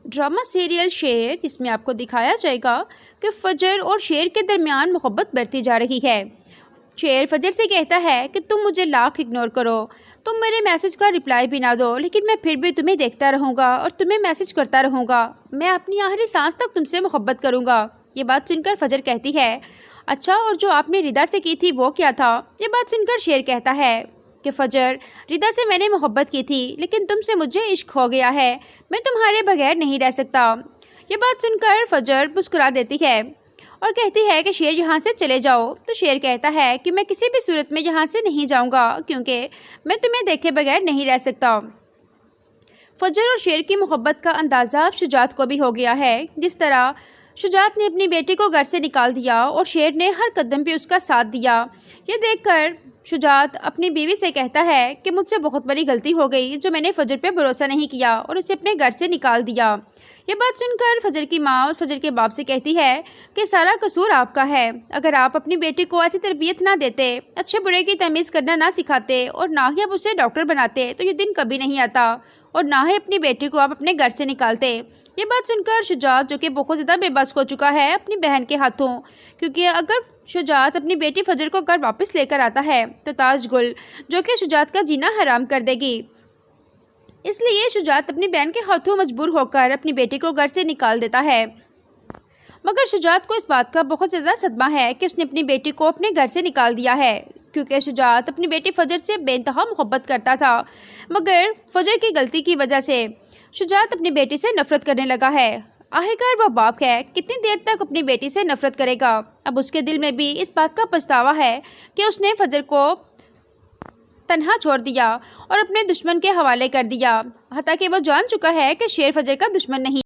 Drama serial شیر، جس میں آپ کو دکھایا جائے گا کہ فجر اور شیر کے درمیان محبت بڑھتی جا رہی ہے۔ شیر فجر سے کہتا ہے کہ تم مجھے لاکھ اگنور کرو، تم میرے میسج کا رپلائی بھی نہ دو، لیکن میں پھر بھی تمہیں دیکھتا رہوں گا اور تمہیں میسج کرتا رہوں گا، میں اپنی آخری سانس تک تم سے محبت کروں گا۔ یہ بات سن کر فجر کہتی ہے، اچھا اور جو آپ نے ردا سے کی تھی وہ کیا تھا؟ یہ بات سن کر شیر کہتا ہے کہ فجر، ردا سے میں نے محبت کی تھی لیکن تم سے مجھے عشق ہو گیا ہے، میں تمہارے بغیر نہیں رہ سکتا۔ یہ بات سن کر فجر مسکرا دیتی ہے اور کہتی ہے کہ شیر یہاں سے چلے جاؤ۔ تو شیر کہتا ہے کہ میں کسی بھی صورت میں یہاں سے نہیں جاؤں گا کیونکہ میں تمہیں دیکھے بغیر نہیں رہ سکتا۔ فجر اور شیر کی محبت کا اندازہ اب شجاعت کو بھی ہو گیا ہے۔ جس طرح شجاعت نے اپنی بیٹی کو گھر سے نکال دیا اور شیر نے ہر قدم پہ اس کا ساتھ دیا، یہ دیکھ کر شجاعت اپنی بیوی سے کہتا ہے کہ مجھ سے بہت بڑی غلطی ہو گئی جو میں نے فجر پہ بھروسہ نہیں کیا اور اسے اپنے گھر سے نکال دیا۔ یہ بات سن کر فجر کی ماں اور فجر کے باپ سے کہتی ہے کہ سارا قصور آپ کا ہے، اگر آپ اپنی بیٹی کو ایسی تربیت نہ دیتے، اچھے برے کی تمیز کرنا نہ سکھاتے اور نہ ہی آپ اسے ڈاکٹر بناتے تو یہ دن کبھی نہیں آتا اور نہ ہی اپنی بیٹی کو آپ اپنے گھر سے نکالتے۔ یہ بات سن کر شجاعت، جو کہ بہت زیادہ بے بس ہو چکا ہے اپنی بہن کے ہاتھوں، کیونکہ اگر شجاعت اپنی بیٹی فجر کو گھر واپس لے کر آتا ہے تو تاج گل، جو کہ شجاعت کا جینا حرام کر دے گی، اس لیے شجاعت اپنی بہن کے ہاتھوں مجبور ہو کر اپنی بیٹی کو گھر سے نکال دیتا ہے۔ مگر شجاعت کو اس بات کا بہت زیادہ صدمہ ہے کہ اس نے اپنی بیٹی کو اپنے گھر سے نکال دیا ہے، کیونکہ شجاعت اپنی بیٹی فجر سے بے انتہا محبت کرتا تھا، مگر فجر کی غلطی کی وجہ سے شجاعت اپنی بیٹی سے نفرت کرنے لگا ہے۔ آخرکار وہ باپ ہے، کتنی دیر تک اپنی بیٹی سے نفرت کرے گا؟ اب اس کے دل میں بھی اس بات کا پچھتاوا ہے کہ اس نے فجر کو تنہا چھوڑ دیا اور اپنے دشمن کے حوالے کر دیا، حتیٰ کہ وہ جان چکا ہے کہ شیر فجر کا دشمن نہیں